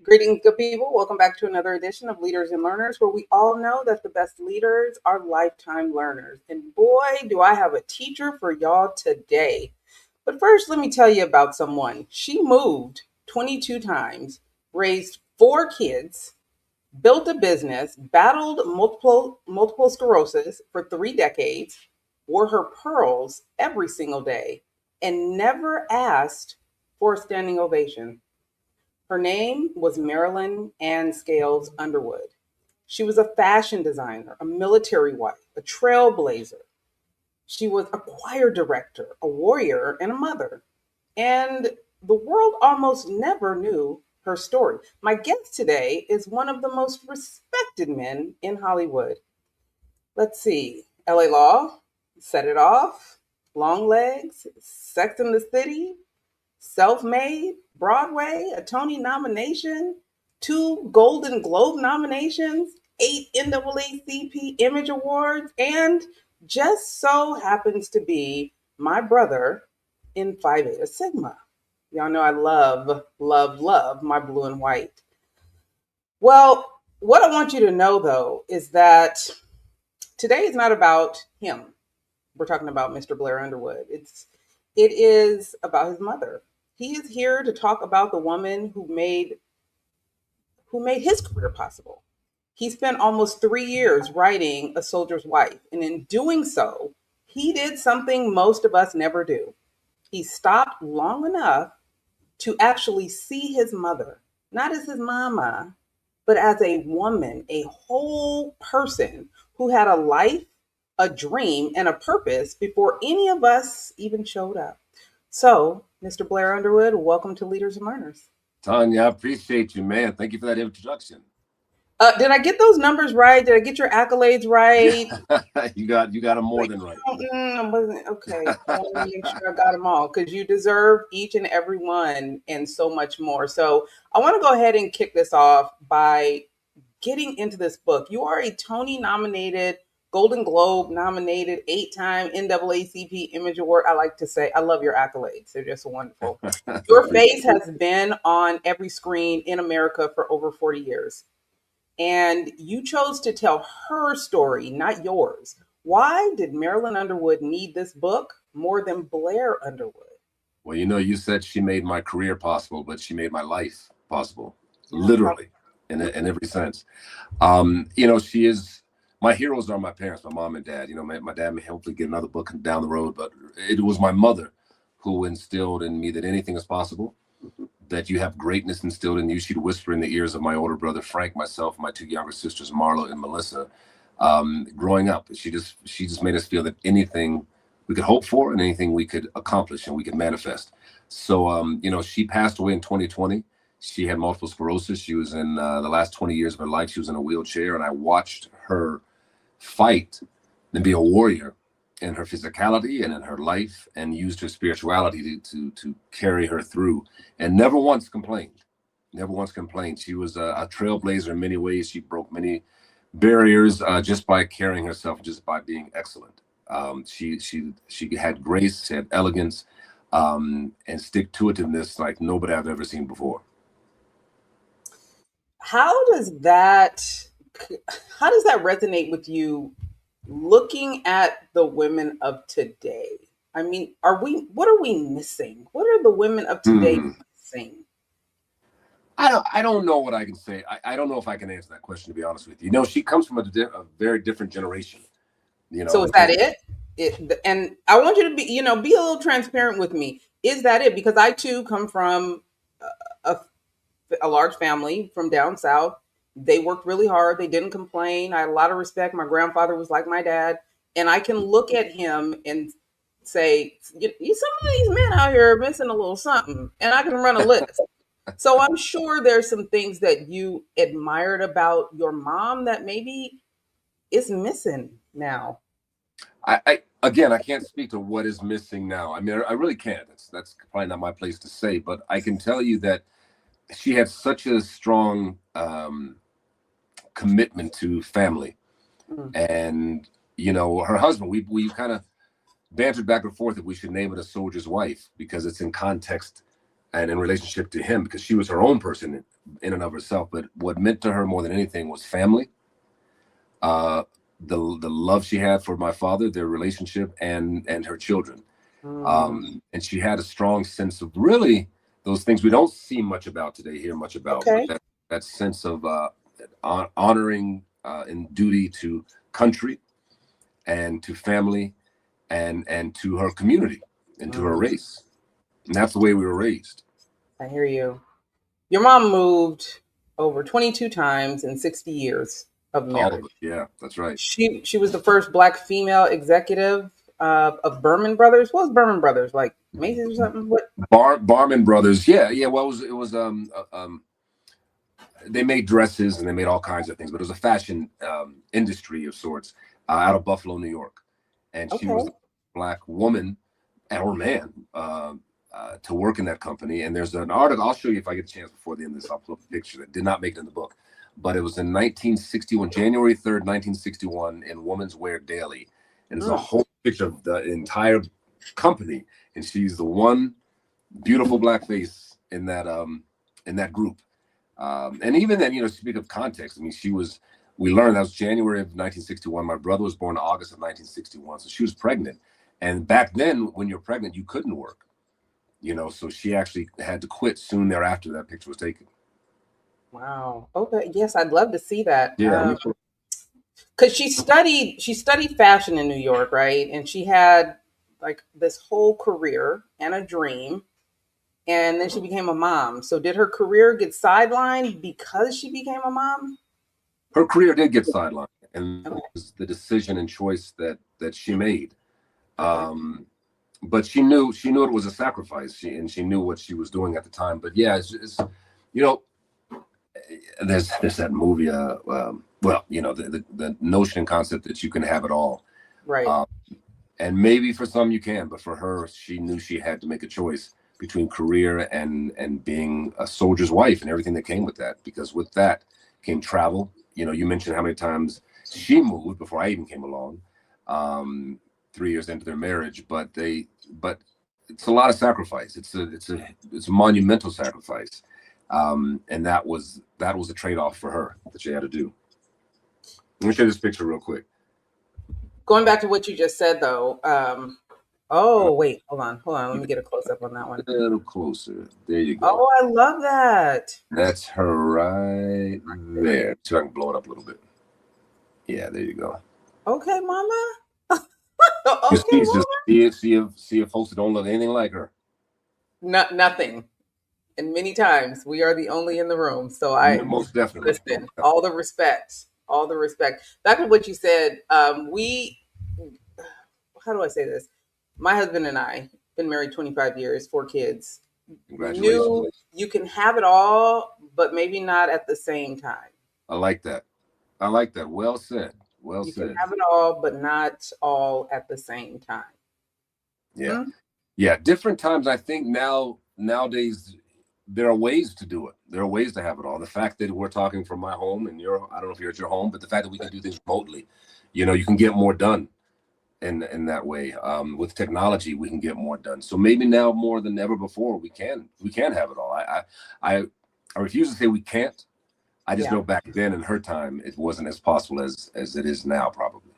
Greetings, good people. Welcome back to another edition of Leaders and Learners, where we all know that the best leaders are lifetime learners. And boy, do I have a teacher for y'all today. But first, let me tell you about someone. She moved 22 times, raised 4 kids, built a business, battled multiple sclerosis for 3 decades, wore her pearls every single day, and never asked for a standing ovation. Her name was Marilyn Underwood. She was a fashion designer, a military wife, a trailblazer. She was a choir director, a warrior, and a mother. And the world almost never knew her story. My guest today is one of the most respected men in Hollywood. Let's see, LA Law, Set It Off, Long Legs, Sex in the City, Self-Made, Broadway, a Tony nomination, 2 Golden Globe nominations, 8 NAACP Image Awards, and just so happens to be my brother in Phi Beta Sigma. Y'all know I love my blue and white. Well, what I want you to know, though, is that today is not about him. We're talking about Mr. Blair Underwood. It is about his mother. He is here to talk about the woman who made his career possible. He spent almost 3 years writing A Soldier's Wife, and in doing so, he did something most of us never do. He stopped long enough to actually see his mother, not as his mama, but as a woman, a whole person who had a life, a dream, and a purpose before any of us even showed up. So, Mr. Blair Underwood, welcome to Leaders and Learners. Tonya, I appreciate you, man. Thank you for that introduction. Did I get those numbers right? Did I get your accolades right? you got them more than right. Okay. I want to make sure I got them all because you deserve each and every one and so much more. So I want to go ahead and kick this off by getting into this book. You are a Tony nominated, Golden Globe nominated, 8-time NAACP Image Award. I like to say, I love your accolades. They're just wonderful. Your face has been on every screen in America for over 40 years. And you chose to tell her story, not yours. Why did Marilyn Underwood need this book more than Blair Underwood? Well, you said she made my career possible, but she made my life possible, literally, in every sense. She is, my heroes are my parents, my mom and dad. My dad may hopefully get another book down the road, but it was my mother who instilled in me that anything is possible, that you have greatness instilled in you. She'd whisper in the ears of my older brother, Frank, myself, my 2 younger sisters, Marlo and Melissa. Growing up, she just made us feel that anything we could hope for and anything we could accomplish and we could manifest. So, she passed away in 2020. She had multiple sclerosis. She was in the last 20 years of her life. She was in a wheelchair, and I watched her fight and be a warrior in her physicality and in her life, and used her spirituality to carry her through, and never once complained. She was a trailblazer in many ways. She broke many barriers just by carrying herself, just by being excellent. She had grace, she had elegance, and stick-to-itiveness like nobody I've ever seen before. How does that resonate with you looking at the women of today? I mean, what are we missing? What are the women of today missing? I don't know what I can say. I don't know if I can answer that question, to be honest with you. She comes from a very different generation. So is that it? And I want you to be a little transparent with me. Is that it? Because I too come from a large family from down south. They worked really hard. They didn't complain. I had a lot of respect. My grandfather was like my dad. And I can look at him and say, some of these men out here are missing a little something. And I can run a list. So I'm sure there's some things that you admired about your mom that maybe is missing now. I can't speak to what is missing now. I mean, I really can't. That's probably not my place to say. But I can tell you that she had such a strong commitment to family. And, her husband, we kind of bantered back and forth that we should name it A Soldier's Wife because it's in context and in relationship to him, because she was her own person in and of herself, but what meant to her more than anything was family, uh, the love she had for my father, their relationship, and her children. And she had a strong sense of really those things we don't see much about today, hear much about, Okay. but that sense of honoring and duty to country and to family and to her community and to her race. And that's the way we were raised. I hear you. Your mom moved over 22 times in 60 years of marriage. All of it. Yeah, that's right. She was the first Black female executive of Berman Brothers. What was Berman Brothers, like Macy's or something? What? Barman Brothers. Yeah. Well, it was they made dresses and they made all kinds of things, but it was a fashion industry of sorts out of Buffalo, New York. And she was a Black woman or man to work in that company. And there's an article, I'll show you if I get a chance before the end of this, I'll put up a picture that did not make it in the book, but it was in 1961, January 3rd, 1961 in Woman's Wear Daily. And it's a whole picture of the entire company. And she's the one beautiful Black face in that group. And even then, speak of context, I mean, we learned that was January of 1961. My brother was born in August of 1961. So she was pregnant. And back then, when you're pregnant, you couldn't work, so she actually had to quit soon thereafter that picture was taken. Wow. Okay. Yes, I'd love to see that. Yeah. Because she studied fashion in New York, right? And she had like this whole career and a dream. And then she became a mom. So did her career get sidelined because she became a mom? Her career did get sidelined, and it was the decision and choice that she made. But she knew it was a sacrifice. She knew what she was doing at the time. But yeah, it's there's that movie. The notion and concept that you can have it all, right? And maybe for some you can, but for her, she knew she had to make a choice between career and being a soldier's wife and everything that came with that. Because with that came travel. You mentioned how many times she moved before I even came along. 3 years into their marriage, but it's a lot of sacrifice. It's a monumental sacrifice, and that was a trade-off for her that she had to do. Let me show you this picture real quick. Going back to what you just said, though. Wait, hold on. Let me get a close-up on that one. A little closer. There you go. Oh, I love that. That's her right there. So I can blow it up a little bit. Yeah, there you go. Okay, Mama. Okay, just see if folks don't look anything like her. Nothing. And many times we are the only in the room. So I most definitely listen. All the respect. Back to what you said. How do I say this? My husband and I been married 25 years, 4 kids. Congratulations. Knew you can have it all, but maybe not at the same time. I like that. Well said. You can have it all, but not all at the same time. Yeah. Yeah. Different times. I think nowadays there are ways to do it. There are ways to have it all. The fact that we're talking from my home and I don't know if you're at your home, but the fact that we can do things remotely, you can get more done in that way. With technology, we can get more done. So maybe now more than ever before, we can have it all. I refuse to say we can't. I just know back then in her time, it wasn't as possible as it is now, probably.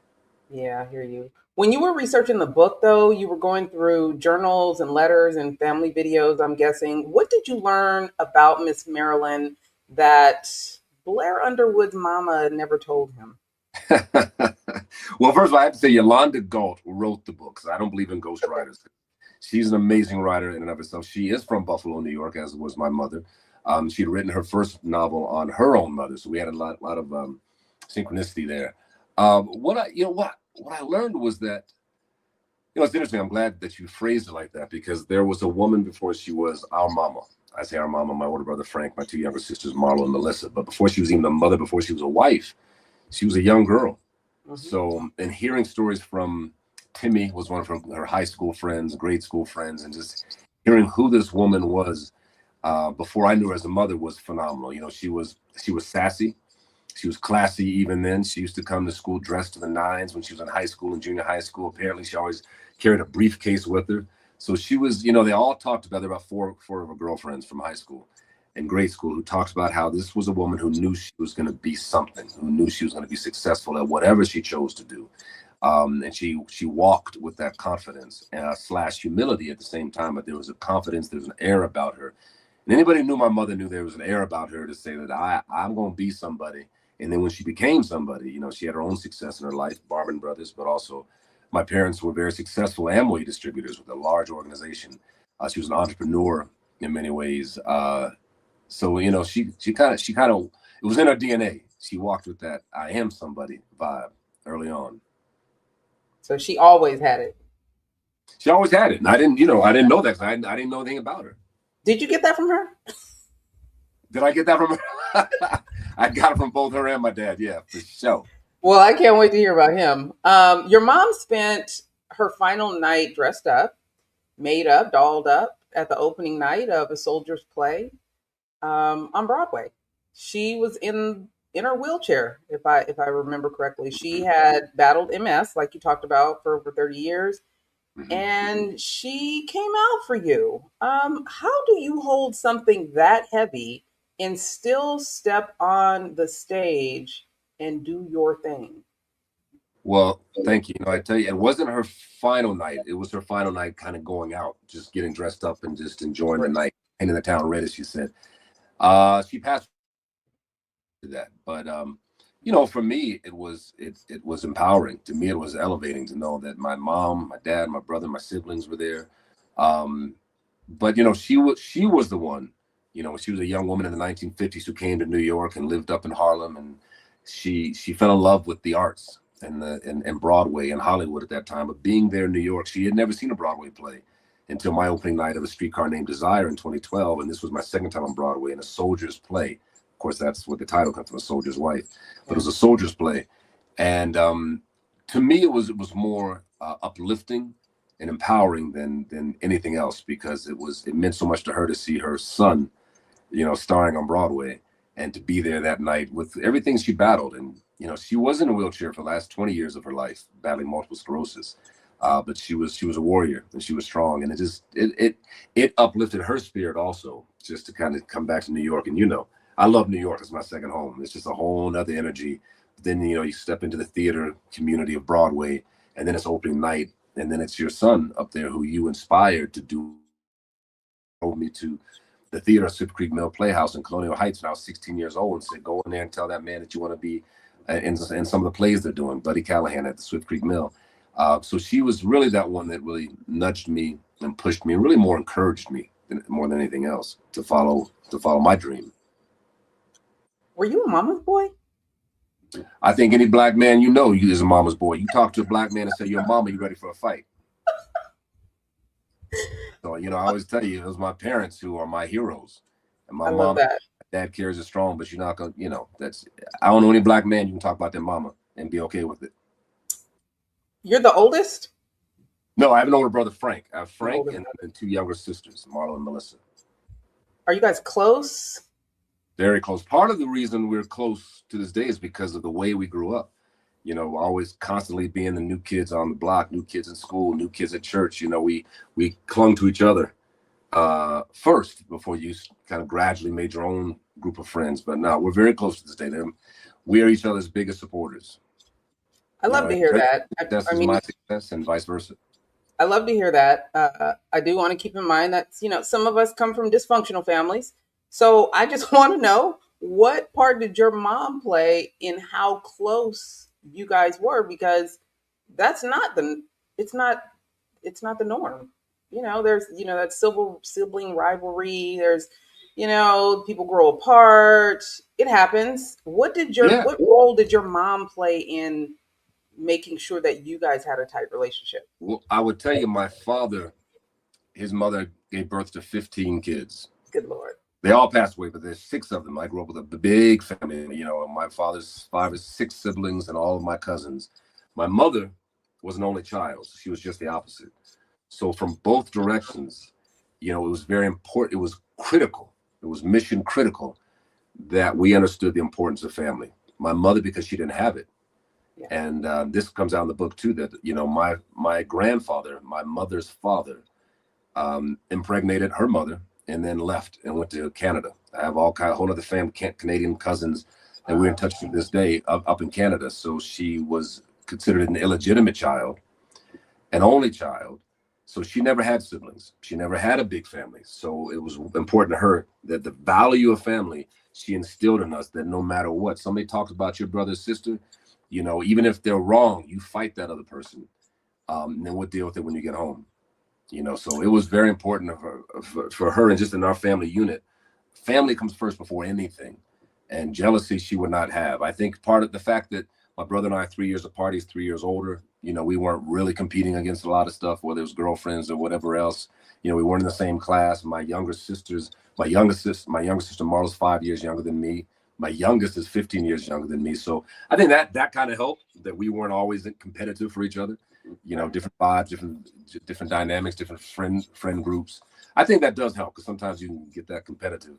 Yeah, I hear you. When you were researching the book, though, you were going through journals and letters and family videos, I'm guessing. What did you learn about Miss Marilyn that Blair Underwood's mama never told him? Well, first of all, I have to say Yolanda Galt wrote the book, because I don't believe in ghostwriters. She's an amazing writer in and of herself. She is from Buffalo, New York, as was my mother. She'd written her first novel on her own mother, so we had a lot of synchronicity there. What I learned was that, it's interesting. I'm glad that you phrased it like that, because there was a woman before she was our mama. I say our mama, my older brother Frank, my 2 younger sisters Marla and Melissa. But before she was even a mother, before she was a wife, she was a young girl. Mm-hmm. So, and hearing stories from Timmy, was one of her high school friends, grade school friends, and just hearing who this woman was before I knew her as a mother was phenomenal. She was sassy. She was classy even then. She used to come to school dressed to the nines when she was in high school and junior high school. Apparently, she always carried a briefcase with her. So she was, they all talked about, there were about four of her girlfriends from high school. in grade school who talks about how this was a woman who knew she was going to be something, who knew she was going to be successful at whatever she chose to do. And she walked with that confidence slash humility at the same time, but there was a confidence, there was an air about her. And anybody who knew my mother knew there was an air about her to say that I'm going to be somebody. And then when she became somebody, she had her own success in her life, Barber Brothers, but also my parents were very successful Amway distributors with a large organization. She was an entrepreneur in many ways. So, she kind of, it was in her DNA. She walked with that I am somebody vibe early on. So she always had it. She always had it. And I didn't know that because I didn't know anything about her. Did you get that from her? Did I get that from her? I got it from both her and my dad. Yeah, for sure. Well, I can't wait to hear about him. Your mom spent her final night dressed up, made up, dolled up at the opening night of A Soldier's Play on Broadway. She was in her wheelchair, if I remember correctly. She had battled MS, like you talked about, for over 30 years. Mm-hmm. And she came out for you. How do you hold something that heavy and still step on the stage and do your thing? Well, thank you. I tell you, it wasn't her final night. It was her final night kind of going out, just getting dressed up and just enjoying the night, painting the town red, as she said. She passed that. But, for me, it was empowering. To me, it was elevating to know that my mom, my dad, my brother, my siblings were there. But, she was the one, she was a young woman in the 1950s who came to New York and lived up in Harlem. And she fell in love with the arts and Broadway and Hollywood at that time. But being there in New York, she had never seen a Broadway play until my opening night of A Streetcar Named Desire in 2012. And this was my second time on Broadway in A Soldier's Play. Of course, that's what the title comes from, A Soldier's Wife. But it was A Soldier's Play. And to me, it was more uplifting and empowering than anything else, because it meant so much to her to see her son, starring on Broadway, and to be there that night with everything she battled. And, she was in a wheelchair for the last 20 years of her life, battling multiple sclerosis. But she was a warrior, and she was strong. And it uplifted her spirit also, just to kind of come back to New York. And, I love New York. It's my second home. It's just a whole nother energy. But then, you step into the theater community of Broadway, and then it's opening night. And then it's your son up there who you inspired to do. Told me to the theater at Swift Creek Mill Playhouse in Colonial Heights when I was 16 years old, and said, go in there and tell that man that you want to be in some of the plays they're doing, Buddy Callahan at the Swift Creek Mill. So she was really that one that really nudged me and pushed me, and really more encouraged me more than anything else to follow my dream. Were you a mama's boy? I think any black man you is a mama's boy. You talk to a black man and say, "Your mama, you ready for a fight?" So, I always tell you, it was my parents who are my heroes. And my mom, my dad carries it strong, but you're not going to, I don't know any black man you can talk about their mama and be okay with it. You're the oldest? No, I have an older brother, Frank. I have Frank and two younger sisters, Marla and Melissa. Are you guys close? Very close. Part of the reason we're close to this day is because of the way we grew up. Always constantly being the new kids on the block, new kids in school, new kids at church. We clung to each other first before you kind of gradually made your own group of friends. But now we're very close to this day. We are each other's biggest supporters. I love to hear that. That's my success and vice versa. I love to hear that. I do want to keep in mind that, some of us come from dysfunctional families. So I just want to know, what part did your mom play in how close you guys were? Because it's not the norm. There's, that sibling rivalry. There's, people grow apart. It happens. What role did your mom play in making sure that you guys had a tight relationship? Well, I would tell you, my father, his mother gave birth to 15 kids. Good Lord. They all passed away, but there's 6 of them. I grew up with a big family, my father's 5 or 6 siblings and all of my cousins. My mother was an only child. So she was just the opposite. So from both directions, it was very important. It was critical. It was mission critical that we understood the importance of family. My mother, because she didn't have it. Yeah. And this comes out in the book too, that, my grandfather, my mother's father, impregnated her mother and then left and went to Canada. I have all kind of whole other family, Canadian cousins that we're in touch to this day up in Canada. So she was considered an illegitimate child, an only child. So she never had siblings. She never had a big family. So it was important to her that the value of family, she instilled in us, that no matter what, somebody talks about your brother or sister, you know, even if they're wrong, you fight that other person. And then we'll deal with it when you get home. You know, so it was very important for her, and just in our family unit, family comes first before anything. And jealousy she would not have. I think part of the fact that my brother and I are 3 years apart, he's 3 years older, you know, we weren't really competing against a lot of stuff, whether it was girlfriends or whatever else. You know, we weren't in the same class. My youngest sister Marla's 5 years younger than me. My youngest is 15 years younger than me. So I think that kind of helped, that we weren't always competitive for each other. You know, different vibes, different dynamics, different friend groups. I think that does help, because sometimes you can get that competitive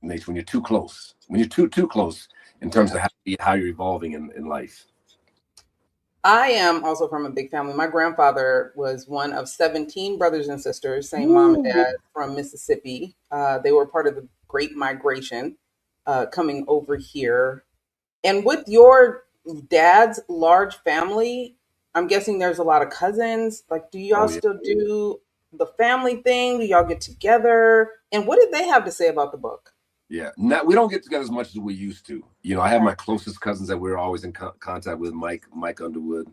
nature when you're too close. When you're too close in terms of how you're evolving in life. I am also from a big family. My grandfather was one of 17 brothers and sisters, same mom and dad, from Mississippi. They were part of the Great Migration coming over here. And with your dad's large family, I'm guessing there's a lot of cousins. Like, do y'all still do the family thing? Do y'all get together? And what did they have to say about the book? Yeah, we don't get together as much as we used to. You know, I have my closest cousins that we're always in contact with, Mike Underwood,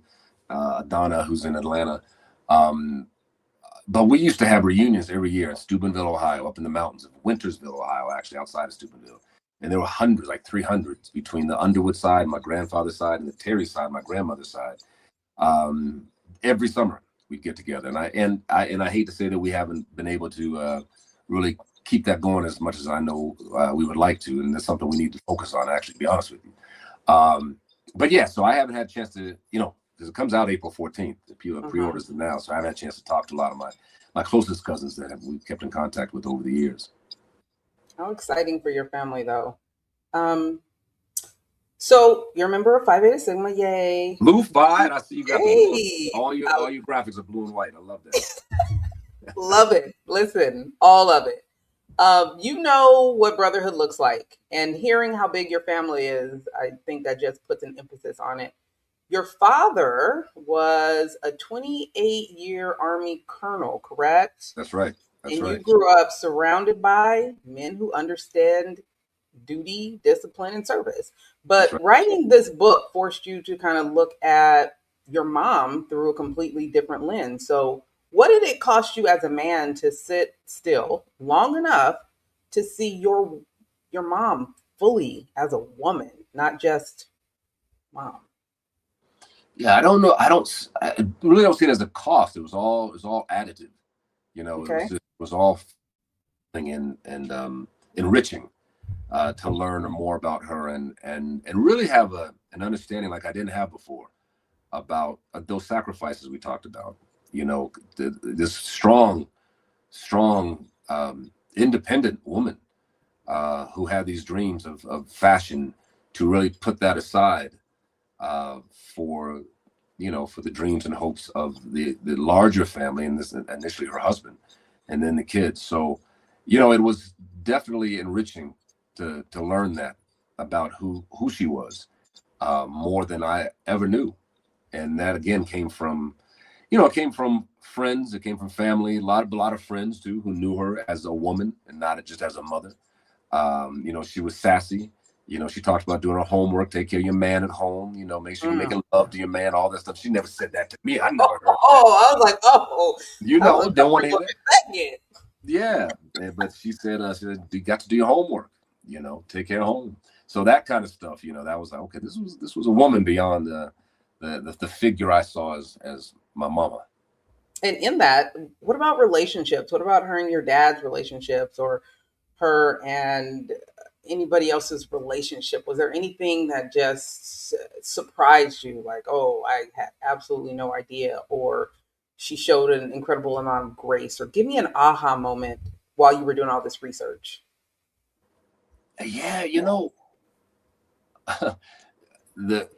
Donna, who's in Atlanta. But we used to have reunions every year in Steubenville, Ohio, up in the mountains of Wintersville, Ohio, actually outside of Steubenville. And there were hundreds, like 300, between the Underwood side, my grandfather's side, and the Terry side, my grandmother's side. Every summer we'd get together, and I hate to say that we haven't been able to really keep that going as much as I know we would like to, and that's something we need to focus on, actually, to be honest with you. But yeah, so I haven't had a chance to, you know, because it comes out April 14th. The people pre-orders it now, so I haven't had a chance to talk to a lot of my closest cousins that we've kept in contact with over the years. How exciting for your family, though. So you're a member of Phi Beta Sigma, yay! Blue Phi, I see you got the all your graphics are blue and white. I love that. Love it. Listen, all of it. You know what brotherhood looks like, and hearing how big your family is, I think that just puts an emphasis on it. Your father was a 28-year Army colonel, correct? That's right. And you grew up surrounded by men who understand duty, discipline, and service. But writing this book forced you to kind of look at your mom through a completely different lens. So what did it cost you as a man to sit still long enough to see your mom fully as a woman, not just mom? Yeah, I don't know. I really don't see it as a cost. It was all additive. You know, it was all and enriching to learn more about her and really have an understanding like I didn't have before about those sacrifices we talked about. You know, this strong, independent woman who had these dreams of fashion, to really put that aside for the dreams and hopes of the larger family, and this initially her husband, and then the kids. So, you know, it was definitely enriching to learn that about who she was, more than I ever knew. And that again came from friends, it came from family, a lot of friends too who knew her as a woman and not just as a mother. You know, she was sassy. You know, she talked about doing her homework, take care of your man at home, you know, make sure you're making love to your man, all that stuff. She never said that to me. I never heard that. I was like, you know, don't want to hear that. Yeah, but she said, you got to do your homework, you know, take care of home. So that kind of stuff, you know, that was like, okay, this was a woman beyond the figure I saw as my mama. And in that, what about relationships? What about her and your dad's relationships, or her and anybody else's relationship? Was there anything that just surprised you? Like, oh, I had absolutely no idea, or she showed an incredible amount of grace, or give me an aha moment while you were doing all this research. Yeah, you know, the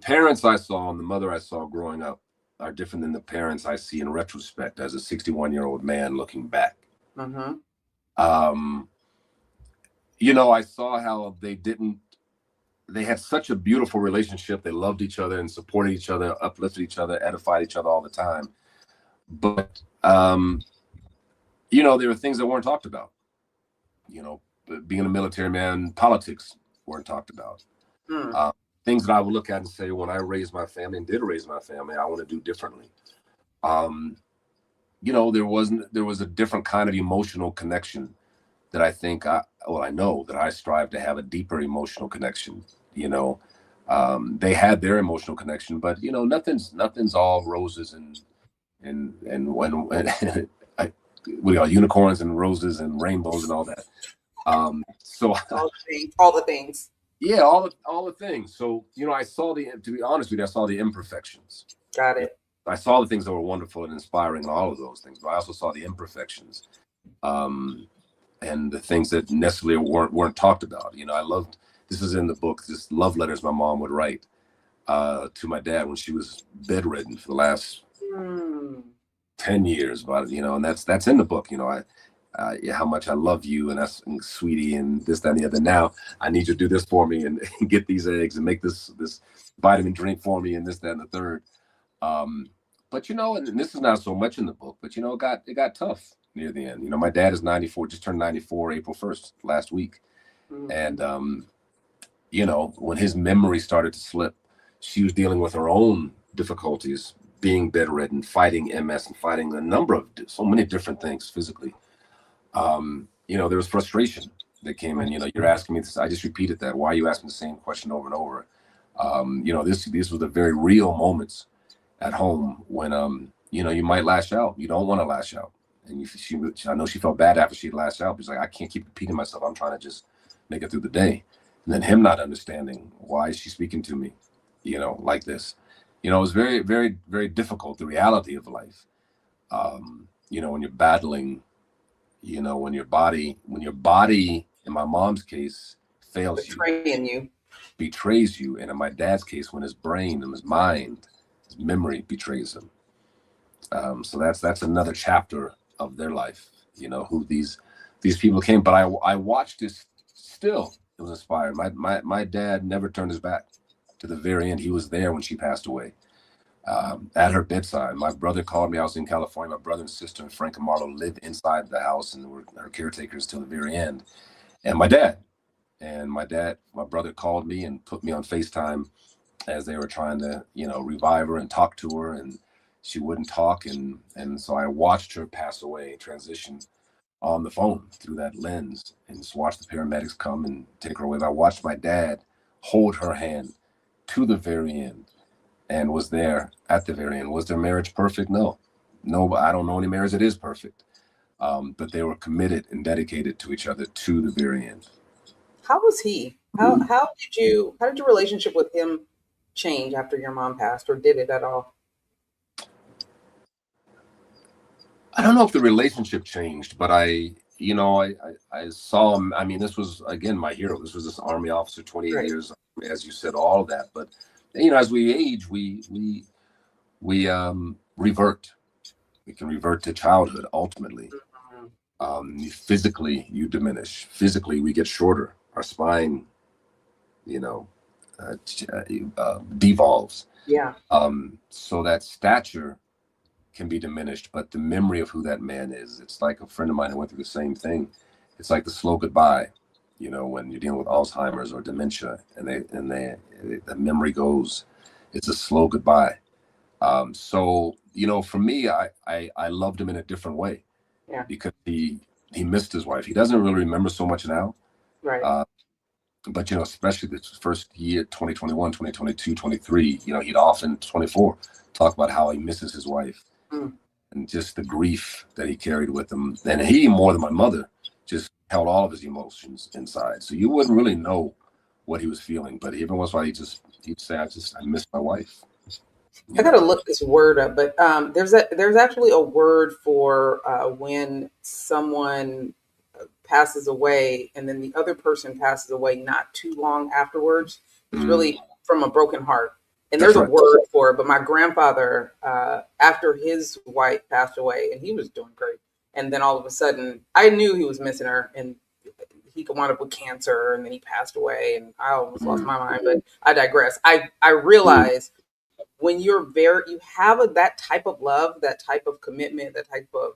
parents I saw and the mother I saw growing up are different than the parents I see in retrospect as a 61-year-old man looking back. Um, you know, I saw how they had such a beautiful relationship. They loved each other and supported each other, uplifted each other, edified each other all the time. But, you know, there were things that weren't talked about. You know, being a military man, politics weren't talked about. Mm. Uh, Things that I would look at and say, when I raised my family and did raise my family, I want to do differently. Um, you know, there was a different kind of emotional connection that I know that I strive to have a deeper emotional connection. You know, they had their emotional connection, but you know, nothing's all roses and when I, what do you call unicorns and roses and rainbows and all that. So All the things. yeah, all the things. So you know, to be honest with you, I saw the imperfections. Got You know, it. I saw the things that were wonderful and inspiring and all of those things, but I also saw the imperfections. Um, and the things that necessarily weren't talked about. You know, I loved, this is in the book, this love letters my mom would write to my dad when she was bedridden for the last 10 years. But you know, and that's in the book. You know, yeah, how much I love you, and sweetie, and this, that, and the other. Now I need you to do this for me, and get these eggs, and make this vitamin drink for me, and this, that, and the third. Um, but you know, and this is not so much in the book, but you know, it got tough near the end. You know, my dad is 94, just turned 94 April 1st last week. And you know, when his memory started to slip, she was dealing with her own difficulties, being bedridden, fighting MS, and fighting a number of so many different things physically. You know, there was frustration that came in. You know, you're asking me this, I just repeated that. Why are you asking the same question over and over? You know, these were the very real moments at home when you know, you might lash out. You don't want to lash out. And I know she felt bad after she lashed out. She's like, I can't keep repeating myself. I'm trying to just make it through the day. And then him not understanding, why is she speaking to me, you know, like this. You know, it was very, very, very difficult, the reality of life. You know, when you're battling, you know, when your body, in my mom's case, fails you, Betraying you. betrays you, and in my dad's case, when his brain and his mind, his memory betrays him. So that's another chapter of their life. You know, who these people came. But I watched this. Still, it was inspired. My dad never turned his back to the very end. He was there when she passed away, at her bedside. My brother called me. I was in California. My brother and sister and Frank and Marlo lived inside the house and were her caretakers till the very end. And my brother called me and put me on FaceTime as they were trying to, you know, revive her and talk to her, and she wouldn't talk, and so I watched her pass away, transition on the phone through that lens, and just watched the paramedics come and take her away. I watched my dad hold her hand to the very end, and was there at the very end. Was their marriage perfect? No, I don't know any marriage that is perfect, but they were committed and dedicated to each other to the very end. How was he? How did your relationship with him change after your mom passed, or did it at all? I don't know if the relationship changed, but you know, I saw him. I mean, this was again my hero. This was this Army officer, 28 Right. years, as you said, all of that. But you know, as we age, we revert. We can revert to childhood ultimately. Mhm. Physically, you diminish. Physically, we get shorter. Our spine, you know, devolves. Yeah. So that stature can be diminished, but the memory of who that man is, it's like a friend of mine who went through the same thing. It's like the slow goodbye, you know, when you're dealing with Alzheimer's or dementia, and the memory goes. It's a slow goodbye. So you know, for me, I loved him in a different way Yeah. because he missed his wife. He doesn't really remember so much now. Right. Uh, but you know, especially this first year, 2021, 2022, 23, you know, he'd often 24 talk about how he misses his wife Mm. and just the grief that he carried with him. And he, more than my mother, just held all of his emotions inside. So you wouldn't really know what he was feeling. But every once in a while, he'd say, I miss my wife. I You gotta know, look this word up, but there's actually a word for when someone passes away and then the other person passes away not too long afterwards. It's really from a broken heart. And that's there's a right. word for it. But my grandfather, after his wife passed away, and he was doing great, And then all of a sudden, I knew he was missing her, and he could wind up with cancer, and then he passed away, and I almost lost my mind. But I digress. I realized when you have that type of love, that type of commitment, that type of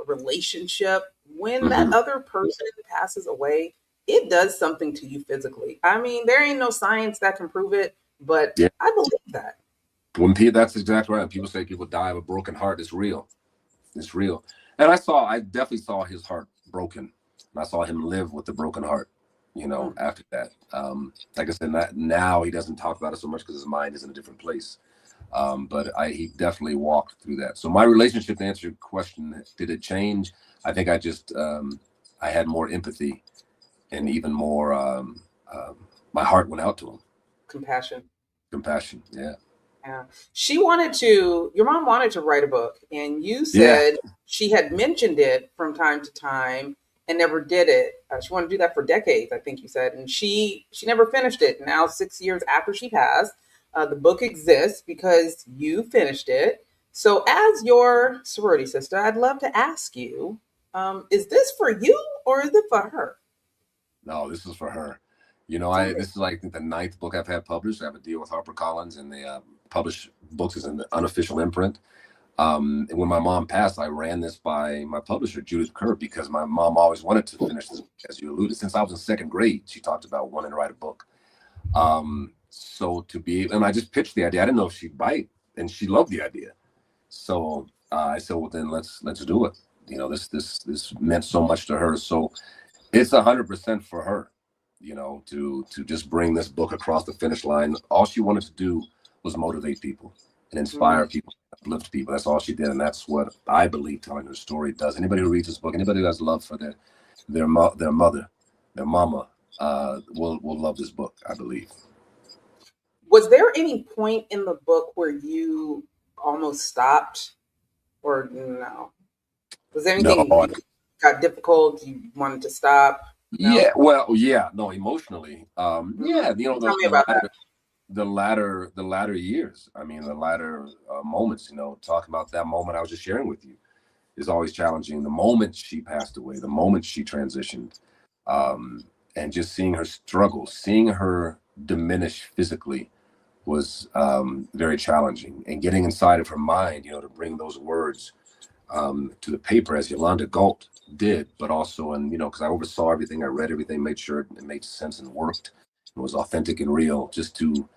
relationship, when that other person passes away, it does something to you physically. I mean, there ain't no science that can prove it, but Yeah. I believe that. That's exactly right. People say people die of a broken heart. It's real. It's real. And I definitely saw his heart broken. And I saw him live with the broken heart, after that. Like I said, now he doesn't talk about it so much because his mind is in a different place. But he definitely walked through that. So my relationship, to answer your question, did it change? I think I had more empathy and even more, my heart went out to him. Compassion. Compassion. Yeah. Yeah. Your mom wanted to write a book, and you Yeah. said she had mentioned it from time to time and never did it. She wanted to do that for decades, I think you said, and she never finished it. Now, 6 years after she passed, the book exists because you finished it. So, as your sorority sister, I'd love to ask you, is this for you or is it for her? No, this is for her. Tell me. This is like the ninth book I've had published. I have a deal with HarperCollins, and they publish books as an unofficial imprint. And when my mom passed, I ran this by my publisher, Judith Kerr, because my mom always wanted to finish this, as you alluded. Since I was in second grade, she talked about wanting to write a book. And I just pitched the idea. I didn't know if she'd bite, and she loved the idea. So I said, well, then let's do it. This meant so much to her. So it's 100% for her, to just bring this book across the finish line. All she wanted to do was motivate people and inspire people, uplift people. That's all she did, and that's what I believe telling her story does. Anybody who reads this book, anybody who has love for their mother, their mama, will love this book, I believe. Was there any point in the book where you almost stopped, or no? Was there No, anything got difficult? You wanted to stop? No. yeah, well, yeah, no, emotionally, yeah, Tell me about that. the latter years. I mean, the latter moments. Talking about that moment I was just sharing with you is always challenging. The moment she passed away, the moment she transitioned, and just seeing her struggle, seeing her diminish physically was very challenging. And getting inside of her mind, to bring those words to the paper as Yolanda Galt did, but also, and because I oversaw everything, I read everything, made sure it made sense and worked, and was authentic and real, just to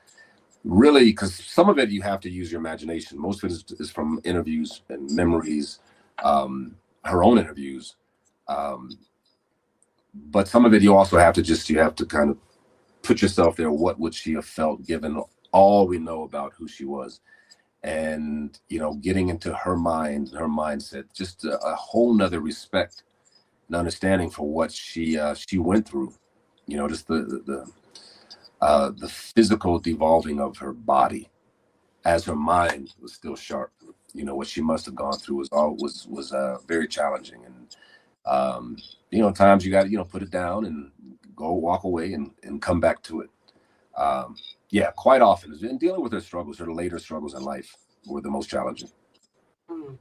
really, because some of it you have to use your imagination. Most of it is from interviews and memories, her own interviews, but some of it you also have to kind of put yourself there. What would she have felt given all we know about who she was? And getting into her mind, her mindset, just a whole nother respect and understanding for what she went through. Just the physical devolving of her body as her mind was still sharp. What she must have gone through was very challenging. And times you got to put it down and go walk away and come back to it. Yeah, quite often. And dealing with her struggles, her later struggles in life were the most challenging. Hmm.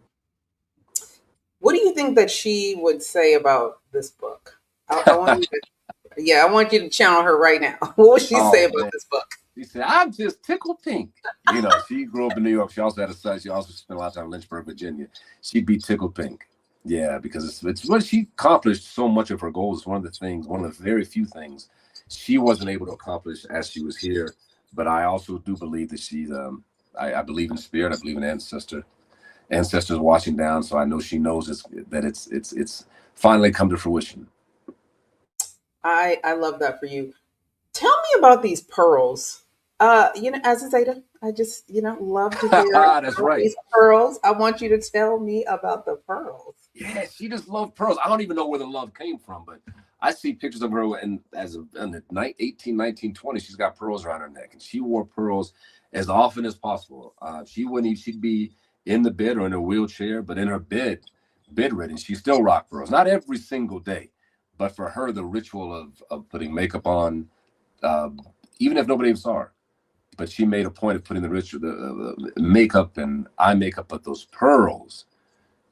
What do you think that she would say about this book? I want you to, yeah, I want you to channel her right now. What would she say Oh about man, this book? she said, "I'm just tickled pink." She grew up in New York. She also had a son. She also spent a lot of time in Lynchburg, Virginia. She'd be tickled pink. Yeah, because it's what she accomplished so much of her goals. One of the very few things she wasn't able to accomplish as she was here. But I also do believe that she's I believe in spirit. I believe in ancestors watching down. So I know she knows it's finally come to fruition. I love that for you. Tell me about these pearls. As a Zeta, I just, love to hear That's about right. these pearls. I want you to tell me about the pearls. Yeah, she just loved pearls. I don't even know where the love came from, but I see pictures of her in the 18, 19, 20. She's got pearls around her neck, and she wore pearls as often as possible. She'd be in the bed or in a wheelchair, but in her bedridden, she still rocked pearls. Not every single day, but for her, the ritual of putting makeup on, uh, even if nobody even saw her. But she made a point of putting the ritual, the makeup and eye makeup, but those pearls.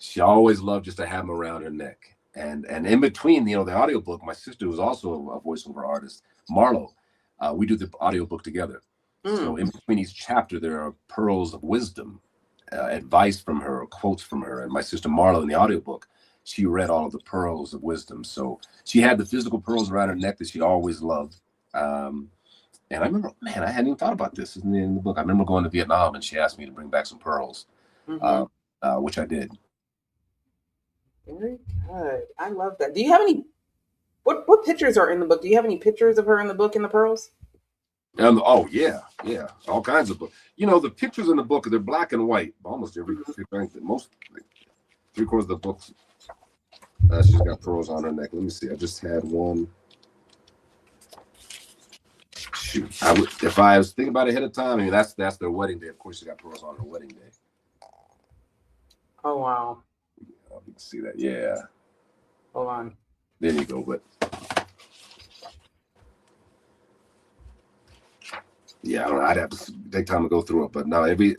She always loved just to have them around her neck. And in between, the audiobook, my sister was also a voiceover artist, Marlo. We do the audiobook together. So in between each chapter, there are pearls of wisdom, advice from her, quotes from her. And my sister Marlo in the audiobook, she read all of the pearls of wisdom. So she had the physical pearls around her neck that she always loved. And I remember, man, I hadn't even thought about this in the book. I remember going to Vietnam and she asked me to bring back some pearls, which I did. Very good. I love that. Do you have any? What pictures are in the book? Do you have any pictures of her in the book in the pearls? Oh yeah, all kinds of books. The pictures in the book, they're black and white. Almost every most 3/4 of the books. She's got pearls on her neck. Let me see. I just had one. Shoot, if I was thinking about it ahead of time. I mean, that's their wedding day. Of course, she got pearls on her wedding day. Oh wow. You can see that. Yeah. Hold on. There you go. But yeah, I don't know. I'd have to take time to go through it. But no, pretty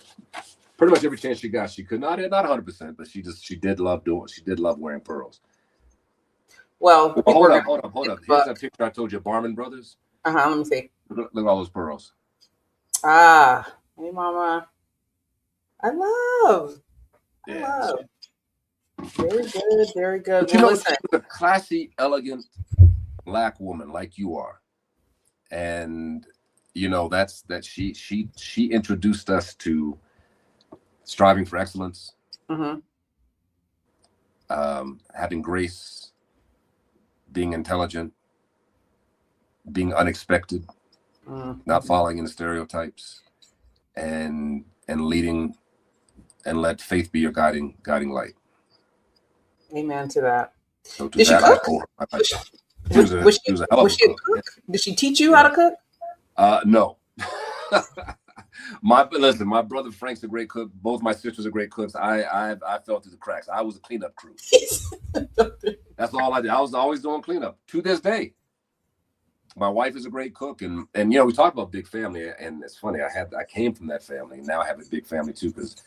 much every chance she got, she could not 100%, but she did love doing. She did love wearing pearls. Well, hold up. Here's that picture I told you, Barman Brothers. Let me see. Look at all those pearls. Hey, Mama. I love. Very good, very good. But listen, she's a classy, elegant Black woman like you are, and that she introduced us to striving for excellence, having grace, being intelligent, being unexpected, not falling into stereotypes, and leading, and let faith be your guiding light. Amen to that. So did she cook? Was she a cook? Did she teach you how to cook? No. My brother Frank's a great cook. Both my sisters are great cooks. I fell through the cracks. I was a cleanup crew. That's all I did. I was always doing cleanup to this day. My wife is a great cook, and we talk about big family, and it's funny. I came from that family. Now I have a big family too, because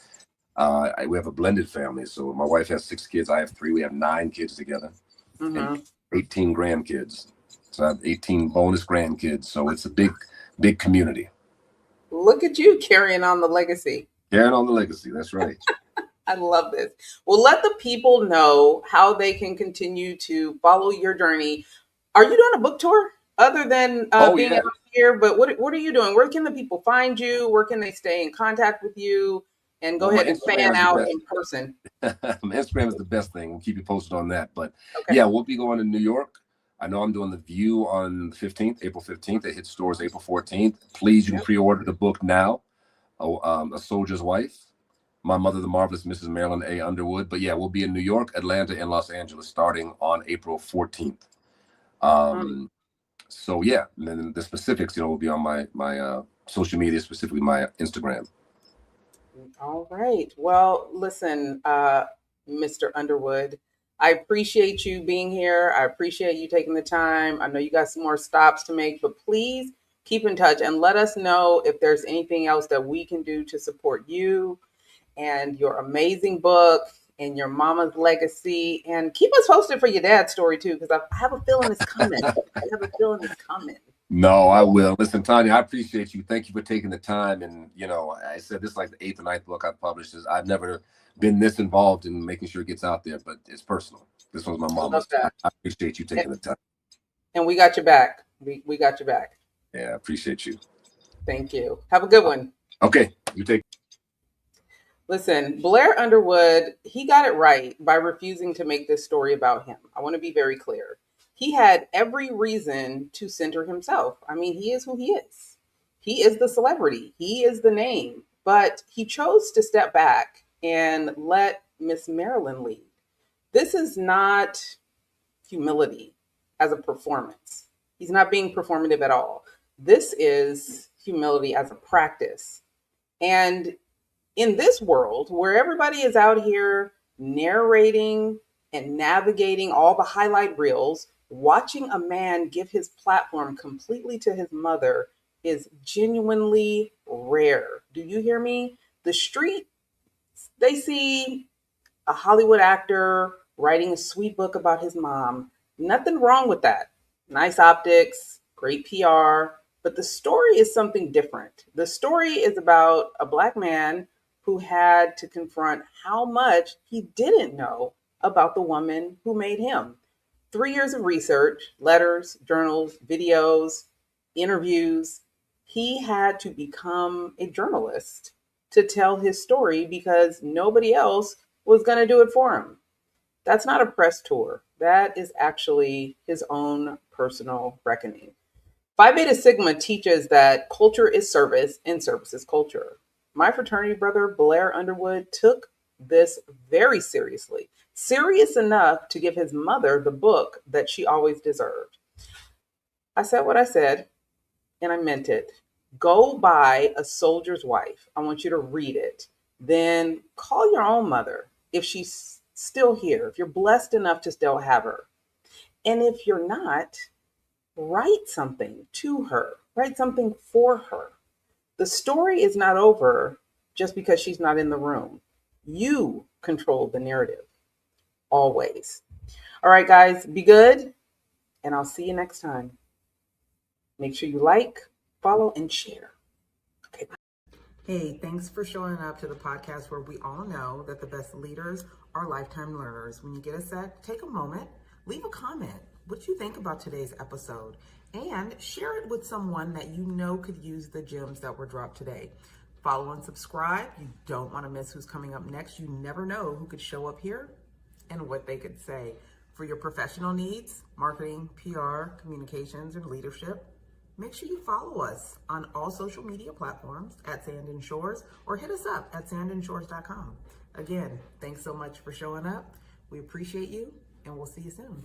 we have a blended family. So my wife has 6 kids. I have 3. We have 9 kids together, and 18 grandkids. So I have 18 bonus grandkids. So it's a big community. Look at you carrying on the legacy. Carrying on the legacy. That's right. I love this. Well, let the people know how they can continue to follow your journey. Are you doing a book tour other than being out here? But what are you doing? Where can the people find you? Where can they stay in contact with you? And go ahead and fan out in person. Instagram is the best thing. We'll keep you posted on that. But yeah, we'll be going to New York. I know I'm doing The View on the 15th, April 15th. It hits stores April 14th. Please, you can pre-order the book now. A Soldier's Wife. My Mother, the Marvelous Mrs. Marilyn A. Underwood. But yeah, we'll be in New York, Atlanta, and Los Angeles starting on April 14th. So yeah, and then the specifics, will be on my social media, specifically my Instagram. All right. Well, listen, Mr. Underwood, I appreciate you being here. I appreciate you taking the time. I know you got some more stops to make, but please keep in touch and let us know if there's anything else that we can do to support you and your amazing book and your mama's legacy. And keep us posted for your dad's story too, because I have a feeling it's coming. No, I will. Listen, Tonya, I appreciate you. Thank you for taking the time. And, I said this is like the 8th or 9th book I've published. I've never been this involved in making sure it gets out there, but it's personal. This was my mama's. I appreciate you taking the time. And we got your back. We got your back. Yeah, I appreciate you. Thank you. Have a good one. Okay, you take. Listen, Blair Underwood, he got it right by refusing to make this story about him. I want to be very clear. He had every reason to center himself. I mean, he is who he is. He is the celebrity. He is the name. But he chose to step back and let Miss Marilyn lead. This is not humility as a performance. He's not being performative at all. This is humility as a practice. And in this world where everybody is out here narrating and navigating all the highlight reels, watching a man give his platform completely to his mother is genuinely rare. Do you hear me? The street, they see a Hollywood actor writing a sweet book about his mom. Nothing wrong with that. Nice optics, great PR, but the story is something different. The story is about a Black man who had to confront how much he didn't know about the woman who made him. 3 years of research, letters, journals, videos, interviews. He had to become a journalist to tell his story because nobody else was going to do it for him. That's not a press tour. That is actually his own personal reckoning. Phi Beta Sigma teaches that culture is service and service is culture. My fraternity brother, Blair Underwood, took this very seriously, serious enough to give his mother the book that she always deserved. I said what I said, and I meant it. Go buy A Soldier's Wife. I want you to read it. Then call your own mother if she's still here, if you're blessed enough to still have her. And if you're not, write something to her, write something for her. The story is not over just because she's not in the room. You control the narrative, always. All right, guys, be good, and I'll see you next time. Make sure you like, follow, and share. Okay, bye. Hey, thanks for showing up to the podcast where we all know that the best leaders are lifetime learners. When you get a sec, take a moment, leave a comment. What you think about today's episode, and share it with someone that you know could use the gems that were dropped today. Follow and subscribe. You don't want to miss who's coming up next. You never know who could show up here and what they could say. For your professional needs, marketing, PR, communications, and leadership, make sure you follow us on all social media platforms at Sand and Shores, or hit us up at sandandshores.com. Again, thanks so much for showing up. We appreciate you, and we'll see you soon.